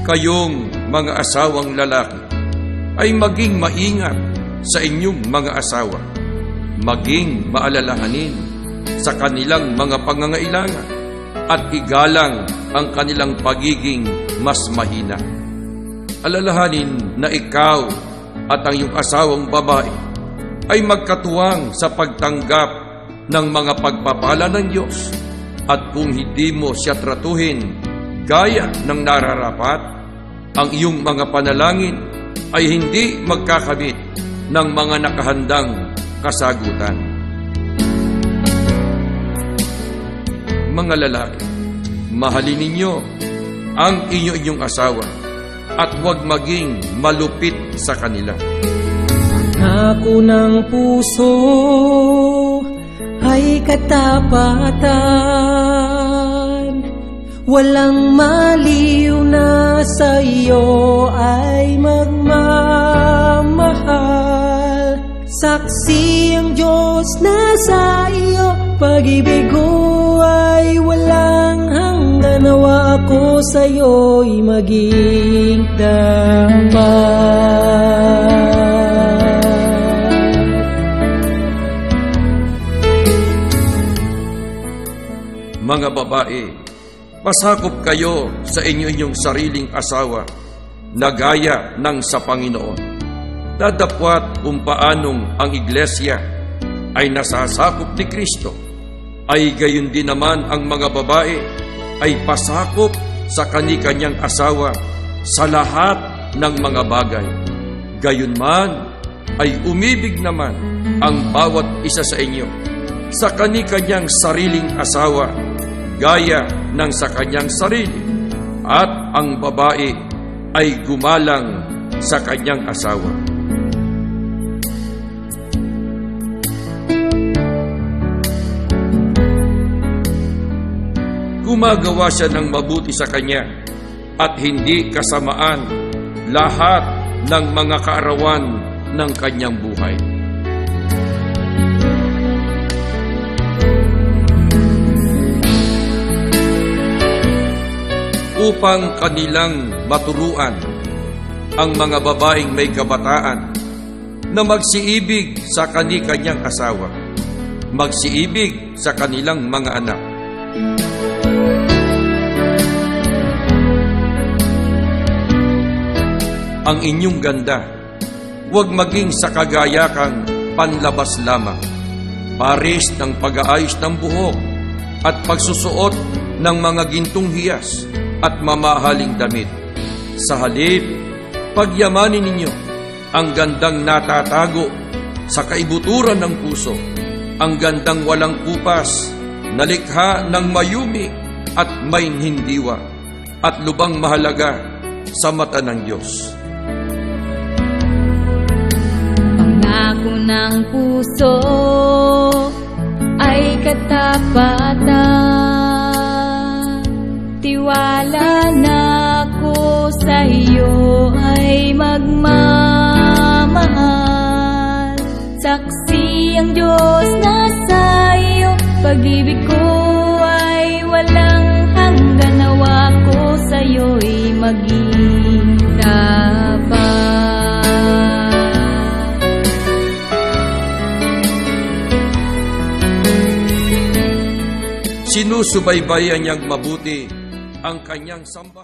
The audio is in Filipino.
Kayong mga asawang lalaki ay maging maingat sa inyong mga asawa, maging maalalahanin sa kanilang mga pangangailangan at igalang ang kanilang pagiging mas mahina. Alalahanin na ikaw at ang iyong asawang babae ay magkatuwang sa pagtanggap ng mga pagpapala ng Diyos, at kung hindi mo siya tratuhin gaya ng nararapat, ang iyong mga panalangin ay hindi magkakamit ng mga nakahandang kasagutan. Mga lalaki, mahalin ninyo ang inyong asawa at huwag maging malupit sa kanila. Ako ng puso ay katapatan, walang maliw na sa iyo ay magmamahal. Saksi ang Diyos na sa iyo, pag-ibig ko ay walang hanggan. Nawa ako sa iyo'y maging tapat. Mga babae, pasakop kayo sa inyong sariling asawa na gaya ng sa Panginoon. Dadapwat kung paanong ang iglesia ay nasasakop ni Kristo, ay gayon din naman ang mga babae ay pasakop sa kani-kanyang asawa sa lahat ng mga bagay. Gayon man ay umibig naman ang bawat isa sa inyo sa kani-kanyang sariling asawa gaya ng sa kanyang sarili, at ang babae ay gumalang sa kanyang asawa. Gumagawa siya ng mabuti sa kanya at hindi kasamaan lahat ng mga kaarawan ng kanyang buhay. Upang kanilang maturuan ang mga babaeng may kabataan na magsiibig sa kani-kanyang asawa, magsiibig sa kanilang mga anak. Ang inyong ganda, huwag maging sa kagayakang panlabas lamang, pares ng pag-aayos ng buhok at pagsusuot ng mga gintong hiyas at mamahaling damit. Sa halip, pagyamanin ninyo ang gandang natatago sa kaibuturan ng puso, ang gandang walang kupas, nalikha ng mayumi at may hindiwa, at lubang mahalaga sa mata ng Diyos. Pangako ng puso ay katapatan, tiwala na ko sa iyo ay magmamahal. Saksi ang Diyos na sa iyo, pag-ibig ko ay walang hanggan. Nawa ko sa iyo'y maging tapat. Sinusubaybayan niyang mabuti ang kanyang sambahan.